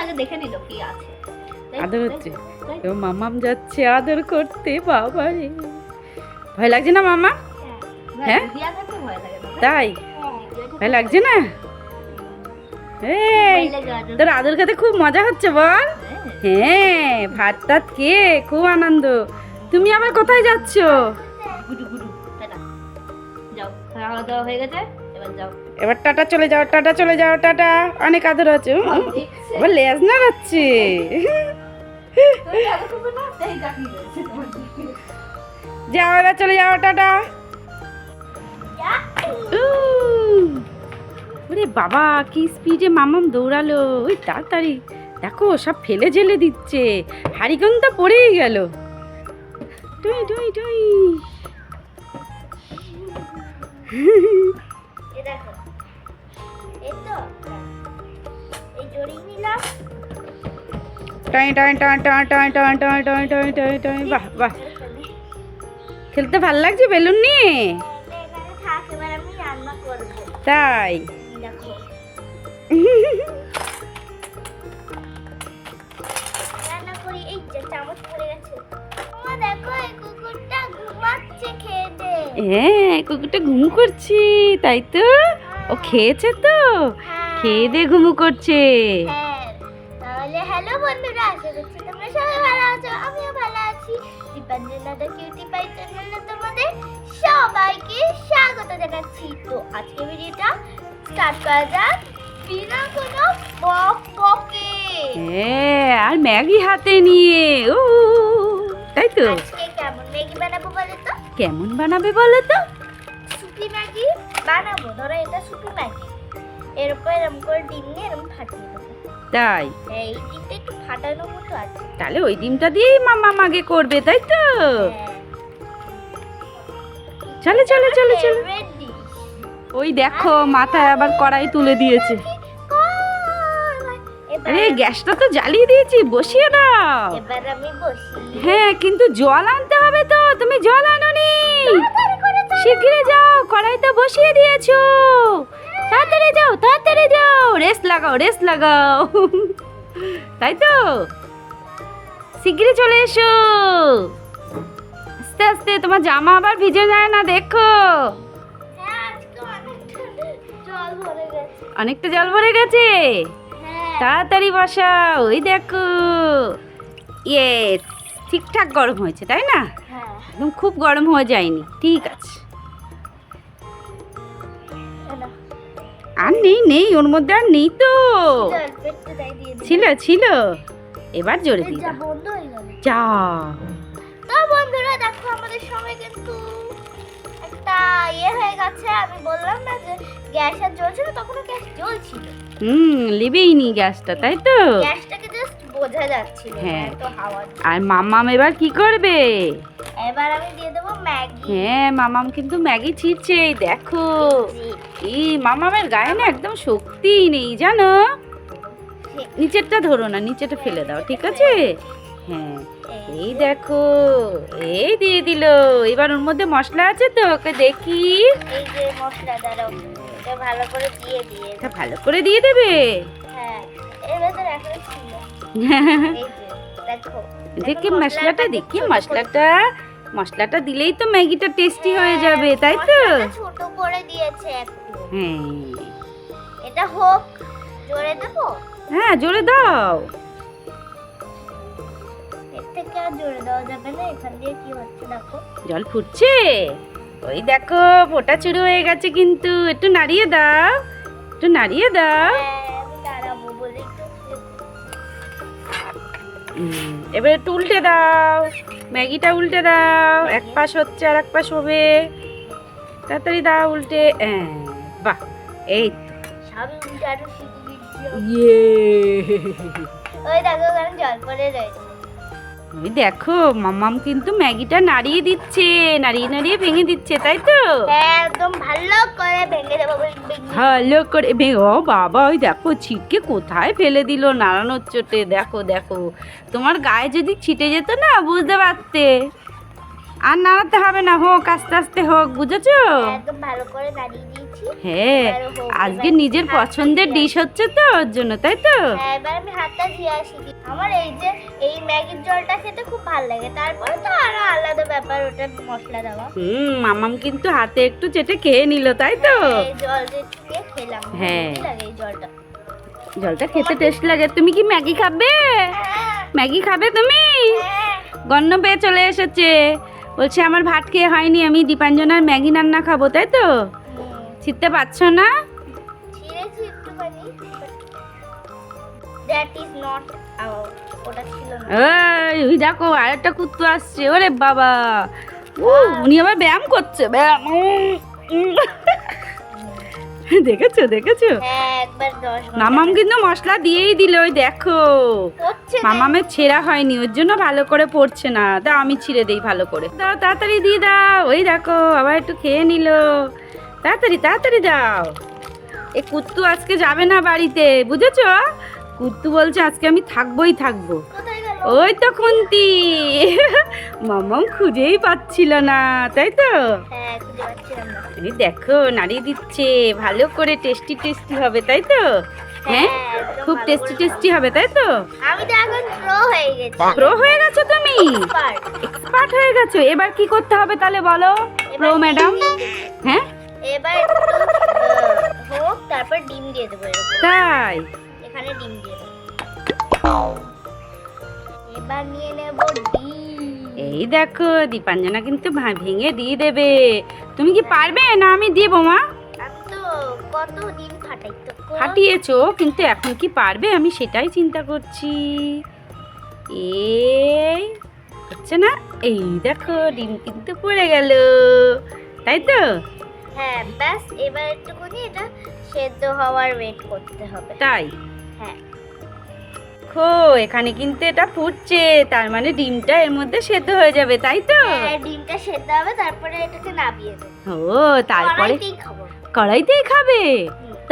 আগে দেখে নিল কি আছে। আদর হচ্ছে, ও মামাম যাচ্ছে আদর করতে। বাবা রে, ভয় লাগছে না মামা? হ্যাঁ? দিয়া থাকতে ভয় লাগে না। তাই ভয় লাগছে না? এই তোর আদর খেতে খুব মজা হচ্ছে বল? হ্যাঁ, ভাত টাত খেয়ে খুব আনন্দ। তুমি আবার কোথায় যাচ্ছ? গুডু গুডু টাটা যাও, খাওয়া দাওয়া হয়ে গেছে, এবার যাও। এবার টাটা চলে যাও, টাটা চলে যাও, টাটা। অনেক আদর আছে। এবার লেজ নাড়াচ্ছে। যাও এবার চলে যাও, টাটা। ওরে বাবা, কি স্পিডে মামাম দৌড়ালো! ওই তাড়াতাড়ি দেখো, সব ফেলে জেলে দিচ্ছে। হাড়িগন্ধা পড়েই গেল। টুই টুই টুই। এই দেখো, এই তো এই জড়িয়ে নিলাম। টাই টাই টাই টাই টাই টাই টাই টাই টাই টাই টাই। বাহ বাহ, খেলতে ভাল লাগছে বেলুন নিয়ে? এখানে থাক, এবার আমি রান্না করব। তাই দেখো রান্না করি। এই যে চামচ পড়ে গেছে। মা দেখো, এই কুকুরটা ঘুমাচ্ছে খেয়ে দে। হ্যাঁ, কুকুরটা ঘুমু করছে, তাই তো? ও খেয়েছে তো, খেয়ে দিয়ে ঘুমু করছে। হ্যাঁ, তাহলে হ্যালো বন্ধুরা, আশা করছি তোমরা সবাই ভালো আছো, আমিও ভালো আছি। দীপাঞ্জনা দ্য কিউটি পাই চ্যানেলে তোমাদের সবাইকে স্বাগত জানাচ্ছি। তো আজকে ভিডিওটা স্টার্ট করা যাক বিনা কোনো বক বকে। হ্যাঁ, আর ম্যাগি হাতে নিয়ে। ও তাই তো? আজকে কেমন ম্যাগি বানাবো বলো তো? কেমন বানাবে বলো তো? সুপি ম্যাগি বানাবো। ধরো এটা সুপি ম্যাগি, এর উপর এরকম করে ডিম নিয়ে এরকম ফাটিয়ে দেবো। তাই? এই ডিমটা একটু ফাটানো মতো আছে। তাহলে ওই ডিমটা দিয়েই মামা মাগে করবে, তাই তো? চলো চলো চলো চলো। রেডি। ওই দেখো, মাথায় আবার কড়াই তুলে দিয়েছে। আরে গ্যাসটা তো জ্বালিয়ে দিয়েছি, বসিয়ে দাও। এবার আমি বসি। হ্যাঁ, কিন্তু জল আনতে হবে তো, তুমি জল আনোনি। শিগগিরই যাও, কড়াই তো বসিয়ে দিয়েছো। তাড়াতাড়ি যাও, তাড়াতাড়ি যাও, রেস্ট লাগাও, রেস্ট লাগাও। তাই তো? শিগগিরই চলে এসো। আস্তে আস্তে, তোমার জামা আবার ভিজে যায় না, দেখো। হ্যাঁ, আজকে অনেকটা জল ভরে গেছে। অনেকটা জল ভরে গেছে। হ্যাঁ, তাড়াতাড়ি বসাও, ওই দেখো। ইয়েস, ঠিকঠাক গরম হয়েছে, তাই না? হ্যাঁ, একদম খুব গরম হয়ে যায়নি, ঠিক আছে। এলো। আর নেই নেই, ওর মধ্যে আর নেই তো। জল পেটে তাই দিয়ে দিই। ছিল ছিল, এবার জোরে এই দিই। যা বন্ধ হয়ে গেল। যা, তো বন্ধুরা দেখো, আমাদের সঙ্গে কিন্তু একটা হয়ে গেছে। আমি বললাম না যে গ্যাস আর জ্বলছিল, তখনও গ্যাস জ্বলছিল। লিবেই নি গ্যাসটা, তাই তো? গ্যাসটাকে জাস্ট বোঝা যাচ্ছিল। হ্যাঁ। তো হাওয়া। আর মাম্মাম এবার কি করবে? এবার আমি দিয়ে দেবো ম্যাগি। হ্যাঁ, মামাম কিন্তু ম্যাগি ছিঁড়ছে, এই দেখো। এই মামামের গায়ে না একদম শক্তিই নেই, জানো? নিচেরটা ধরো না, নিচেটা ফেলে দাও, ঠিক আছে? হ্যাঁ, এই দেখো, এই দিয়ে দিল। এবার ওর মধ্যে মশলা আছে তো, ওকে দেখি। এই যে মশলা, দাঁড়াও, এটা ভালো করে দিয়ে দিয়ে। এটা ভালো করে দিয়ে দেবে। হ্যাঁ, এর ভেতরে এখন ছিল। এই যে দেখো, দেখি মশলাটা, দেখি মশলাটা। মশলাটা দিলেই তো ম্যাগিটা টেস্টি হয়ে যাবে, তাই তো? মশলাটা ছোট করে দিয়েছে একটু। হ্যাঁ এটা হোক, জোরে দেবো। হ্যাঁ, জোরে দাও। এর থেকে আর জোরে দেওয়া যাবে না। এখান দিয়ে কি হচ্ছে দেখো। জল ফুটছে, ওই দেখো, ফোঁটা শুরু হয়ে গেছে কিন্তু। একটু নাড়িয়ে দাও, একটু নাড়িয়ে দাও। হ্যাঁ, আমি দাঁড়াবো বলে একটু এবার একটু উল্টে দাও, ম্যাগিটা উল্টে দাও। এক পাশ হচ্ছে আর এক পাশ হবে, তাড়াতাড়ি দাও উল্টে। বাহ, এই সব উল্টে আরো শিখে দিচ্ছি। ইয়ে। ওই দেখো, ওখানে জল পড়ে রয়েছে। ওই দেখো, মাম্মাম কিন্তু ম্যাগিটা নাড়িয়ে দিচ্ছে, নাড়িয়ে নাড়িয়ে ভেঙে দিচ্ছে, তাই তো? হ্যাঁ, একদম ভালো করে ভেঙে দেবো। ভালো করে ও বাবা, ওই দেখো ছিটকে কোথায় ফেলে দিল নাড়ানোর চোটে। দেখো দেখো, তোমার গায়ে যদি ছিটে যেত না, বুঝতে পারতে। আর নাড়াতে হবে না, হোক আস্তে আস্তে হোক, বুঝেছো? একদম ভালো করে নাড়িয়ে দিয়েছি। দিয়েছি। হ্যাঁ, এবার হোক, আজকে এবার নিজের হাতটা পছন্দের ধুয়ে ডিশ হচ্ছে তো ওর জন্য, তাই তো? হ্যাঁ, এবার আমি হাতটা ধুয়ে আসি। আমার এই যে এই ম্যাগির জলটা খেতে খুব ভালো লাগে। তারপরে তো আরো আলাদা ব্যাপার, ওটা মশলা দেওয়া। মামাম কিন্তু হাতে একটু চেটে খেয়ে নিল, তাই তো? এই জল দিয়ে খেলাম। হ্যাঁ। ভালো লাগে এই জলটা। জলটা খেতে টেস্ট লাগে। তুমি কি ম্যাগি খাবে? হ্যাঁ, ম্যাগি খাবে তুমি? হ্যাঁ। গন্ধ পেয়ে চলে এসেছে, বলছে আমার ভাত খেয়ে হয়নি, আমি দীপাঞ্জনার ম্যাগি রান্না খাবো, তাই তো? ছিটতে পারছো না? ছিঁড়েছি একটুখানি। দ্যাট ইজ নট ওটা ছিল না। এই ওই দেখো আরেকটা কুত্তু আসছে, ওরে বাবা, উনি আবার ব্যায়াম করছে, ব্যায়াম। দেখেছো দেখেছো? হ্যাঁ, একবার 10 মামাম কিন্তু মশলা দিয়েই দিল, ওই দেখো। হচ্ছে না। মামামের ছেঁড়া হয়নি, ওর জন্য ভালো করে পড়ছে না। দাও আমি ছিঁড়ে দেই ভালো করে। দাও তাড়াতাড়ি দিয়ে দাও। ওই দেখো আবার একটু খেয়ে নিল। তাড়াতাড়ি তাড়াতাড়ি দাও। এ কুত্তু আজকে যাবে না বাড়িতে, বুঝেছো? কুত্তু বলছে আজকে আমি থাকবোই থাকবো। কোথায় গেল? ওই তো খুন্তি। মামাম খুঁজেই পাচ্ছিল না, তাই তো? হ্যাঁ, খুঁজে পাচ্ছিলাম না। এই দেখো নাড়িয়ে দিচ্ছে, ভালো করে টেস্টি টেস্টি হবে, তাই তো? হ্যাঁ, একদম খুব ভালো টেস্টি করে টেস্টি হবে, তাই তো? আমি তো এখন প্রো হয়ে গেছি। প্রো হয়ে গেছো তুমি, Expert। এক্সপার্ট হয়ে গেছো। এবার কি করতে হবে তাহলে বলো প্রো এবার ম্যাডাম? ডিম দিয়ে দেবো। হ্যাঁ, এবার একটু হোক, তারপর ডিম দিয়ে দেবো এরকম। তাই? এখানে ডিম দিয়ে দেবো। এবার নিয়ে নেব ডিম। এই দেখো দীপাঞ্জনা কিন্তু ভেঙে দিয়ে দেবে। তুমি কি পারবে না আমি দিব মা? আমি তো কত ডিম ফাটাই তো। ফাটিয়েছো, কিন্তু এখন কি পারবে আমি সেটাই চিন্তা করছি। এই হচ্ছে না, এই দেখো ডিম কিন্তু পড়ে গেল, তাই তো? হ্যাঁ, ব্যাস এবার একটুখানি এটা সেদ্ধ হওয়ার ওয়েট করতে হবে। তাই? হ্যাঁ। দেখো এখানে কিন্তু এটা ফুটছে, তার মানে ডিমটা এর মধ্যে সেদ্ধ হয়ে যাবে, তাই তো? হ্যাঁ, ডিমটা সেদ্ধ হবে, তারপরে এটাকে নামিয়ে দেবো। ও তারপরে কড়াইতেই খাবো। কড়াইতেই খাবে?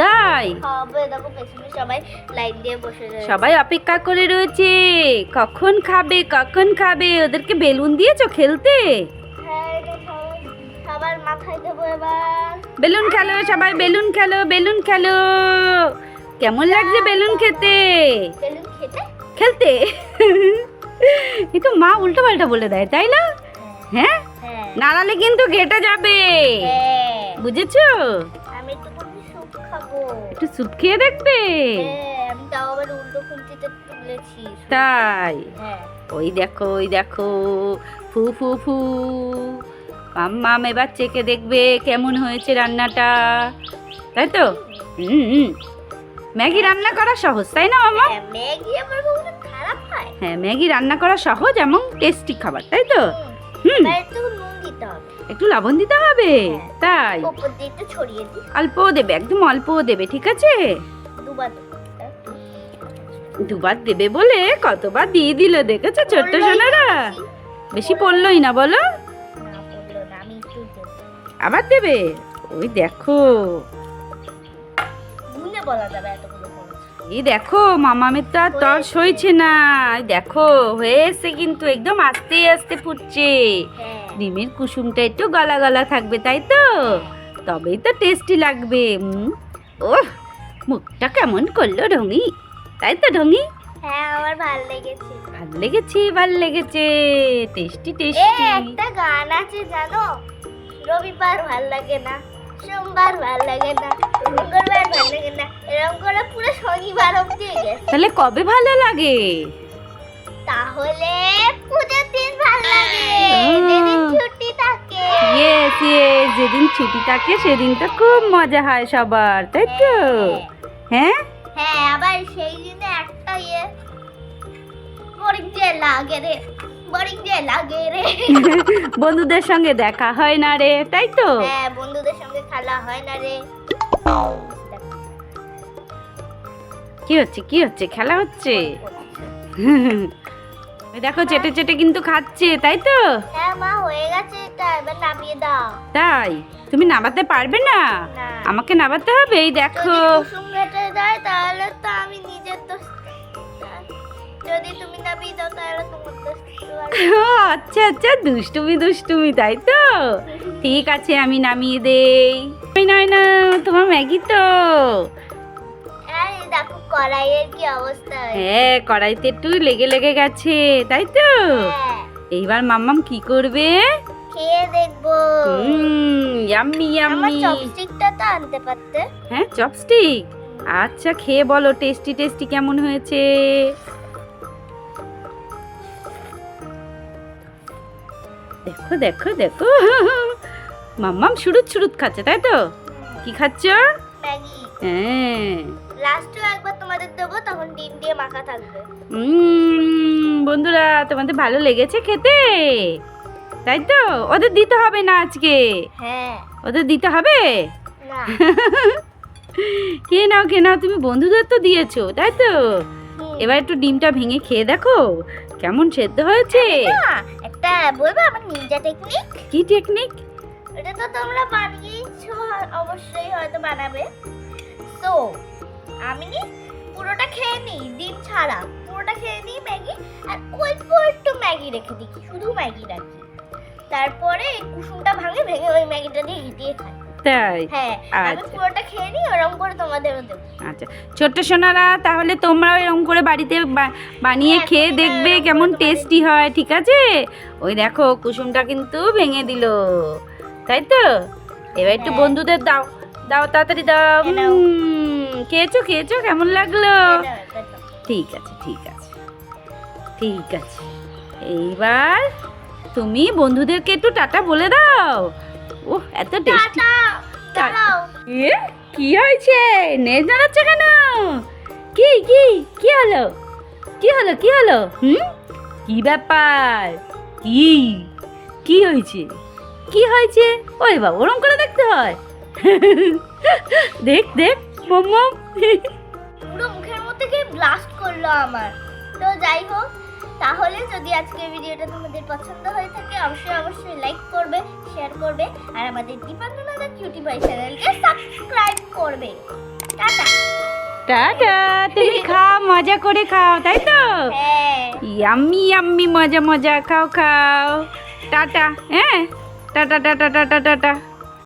তাই? খাবে, দেখো পেছনে সবাই লাইন দিয়ে বসে রয়েছে। সবাই অপেক্ষা করে রয়েছে কখন খাবে কখন খাবে। ওদেরকে বেলুন দিয়েছো খেলতে? হ্যাঁ, এটা সবার মাথায় দেবো এবার। বেলুন খেলো সবাই, বেলুন খেলো, বেলুন খেলো। কেমন লাগছে বেলুন খেতে? বেলুন খেতে? খেলতে? একটু মা উল্টো পাল্টা বলে দেয়, তাই না? হ্যাঁ, হ্যাঁ। নাড়ালে কিন্তু ঘেটে যাবে, হ্যাঁ। বুঝেছো? আমি একটু স্যুপ খাবো। একটু স্যুপ খেয়ে দেখবে? হ্যাঁ, আমি তাও আবার উল্টো খুন্তিতে তুলেছি। তাই? হ্যাঁ। ওই দেখো ওই দেখো, ফু ফু ফু। মাম্মাম এবার চেখে দেখবে কেমন হয়েছে রান্নাটা, তাই তো? ম্যাগি রান্না করা সহজ, তাই না মামা? হ্যাঁ, ম্যাগি আমার কখনো খারাপ হয়? হ্যাঁ, ম্যাগি রান্না করা সহজ এবং টেস্টি খাবার, তাই তো? হুম, এবার একটু নুন দিতে হবে। একটু লবণ দিতে হবে। হ্যাঁ। তাই? উপর দিয়ে একটু ছড়িয়ে দিই। অল্পও দেবে, একদম অল্পও দেবে, ঠিক আছে? দুবার দেবো। দুবার দেবে বলে কতবার দিয়ে দিল, দেখেছো ছোট্ট সোনারা? বেশি পড়লোই না বলো? না, পড়লো না, আমি একটু দেবো। আবার দেবে? ওই দেখো, গুনে বলা যাবে এতগুলো করেছি। এই দেখো মামামের তো আর তর সইছে না। এই দেখো হয়ে এসে কিন্তু একদম আস্তে আস্তে ফুটছে। হ্যাঁ। ডিমের কুসুমটা একটু গলা গলা থাকবে, তাই তো? তবেই তো টেস্টি লাগবে। ওহ, মুখটা কেমন করলো ঢঙি, তাই তো ঢঙি? হ্যাঁ, আমার ভালো লেগেছে। ভাল লেগেছে, ভাল লেগেছে, টেস্টি এ টেস্টি। একটা গান আছে জানো? রবিবার ভাল লাগে না, সোমবার ভাল লাগে না, মঙ্গলবার ভাল লাগে না, এরকম করে পুরো শনিবার অব্দি গেছে। তাহলে কবে ভালো লাগে? তাহলে পুজোর দিন ভাল লাগে, ও। যেদিন ছুটি থাকে। ইয়েস ইয়েস, যেদিন ছুটি থাকে সেদিন তো খুব মজা হয় সবার, তাই তো? হ্যাঁ, হ্যাঁ, আবার সেই দিনে একটা বোরিং যে লাগে রে, বোরিং যে লাগে রে। বন্ধুদের সঙ্গে দেখা হয় না রে, তাই তো? হ্যাঁ, বন্ধুদের সঙ্গে খেলা হয় না রে। কি হচ্ছে কি হচ্ছে, খেলা হচ্ছে? ওই দেখো চেটে চেটে কিন্তু খাচ্ছে, তাই তো? হ্যাঁ মা, হয়ে গেছে এটা, এবার নামিয়ে দাও। তাই? তুমি নামাতে পারবে না? না, আমাকে নামাতে হবে। এই দেখো, যদি কুসুম ঘেটে যায় তাহলে তো আমি নিজের দোষ, যদি তুমি নামিয়ে দাও তাহলে তোমার দোষ। ও, আচ্ছা আচ্ছা, দুষ্টুমি দুষ্টুমি, তাই তো? ঠিক আছে আমি নামিয়ে দেই। নাই না তোমার ম্যাগি তো। আরে দেখো কড়াইয়ের কি অবস্থা হয়েছে। হ্যাঁ, কড়াইতে একটু লেগে লেগে গেছে, তাই তো? হ্যাঁ, এইবার মাম্মাম কি করবে? খেয়ে দেখবো। ইয়াম্মি আমার ইয়াম্মি। চপস্টিকটা তো আনতে পারতে। হ্যাঁ, চপস্টিক। আচ্ছা, খেয়ে বলো টেস্টি টেস্টি কেমন হয়েছে। দেখো দেখো দেখো, মাম্মাম শুরুত শুরুত খাচ্ছে, তাই তো? কি খাচ্ছ? ম্যাগি। হ্যাঁ। লাস্টে একবার তোমাদের দেবো, তখন ডিম দিয়ে মাখা থাকবে। বন্ধুরা, তোমাদের ভালো লেগেছে খেতে, তাই তো? ওদের দিতে হবে না আজকে? হ্যাঁ। ওদের দিতে হবে না। খেয়ে নাও খেয়ে নাও, তুমি বন্ধুদের তো দিয়েছো, তাই তো? হুম। এবার একটু ডিমটা ভেঙে খেয়ে দেখো কেমন সেদ্ধ হয়েছে। না, একটা বলবো আমার নিনজা টেকনিক। কি টেকনিক? এটা তো তোমরা বানিয়েছো, অবশ্যই হয়তো বানাবে। তো আমি পুরোটা খেয়ে নিই, ডিম ছাড়া পুরোটা খেয়ে নিই ম্যাগি, আর অল্প একটু ম্যাগি রেখে দিই, শুধু ম্যাগি রাখি। তারপরে এই কুসুমটা ভেঙে ওই ম্যাগিটা দিয়ে ঘিটিয়ে খাই। তাই? হ্যাঁ, আমি আচ্ছা পুরোটা খেয়ে নিই, ওরকম করে তোমাদেরও দেবো। আচ্ছা, ছোট্ট সোনারা, তাহলে তোমরাও এরকম করে বাড়িতে বানিয়ে হ্যাঁ, খেয়ে তোমরা দেখবে এরকম কেমন করে তোমাদের- টেস্টি হয়, ঠিক আছে? ওই দেখো কুসুমটা কিন্তু ভেঙে দিল, তাই তো? এবার একটু হ্যাঁ। বন্ধুদের দাও, দাও তাড়াতাড়ি দাও। এই নাও। খেয়েছো খেয়েছো, কেমন লাগলো? এটা, এটা। ঠিক আছে ঠিক আছে ঠিক আছে, এইবার তুমি বন্ধুদেরকে একটু টাটা বলে দাও। ওহ, এত টেস্টি। টাটা, দাঁড়াও। এ কি হয়েছে? নেজ নাড়াচ্ছে কেন? কি কি কি হলো? কি হলো কি হলো? কি ব্যাপার? কি কি হয়েছে? কি হয়েছে? ওই বাবা, ওরম করে দেখতে হয়? দেখ দেখ মম। পুরো মুখের মধ্যে গিয়ে ব্লাস্ট করলো আমার। তো যাই হোক, তাহলে যদি আজকের ভিডিওটা তোমাদের পছন্দ হয়ে থাকে, অবশ্যই লাইক করবে, শেয়ার করবে, আর আমাদের দীপাঞ্জনা দা কিউটি বয় চ্যানেলকে সাবস্ক্রাইব করবে। টাটা। টাটা, তুমি খাও, মজা করে খাও, তাই তো? হ্যাঁ। ইয়াম্মি ইয়াম্মি, মজা মজা খাও খাও। টাটা। হ্যাঁ, টাটা টাটা টাটা টাটা।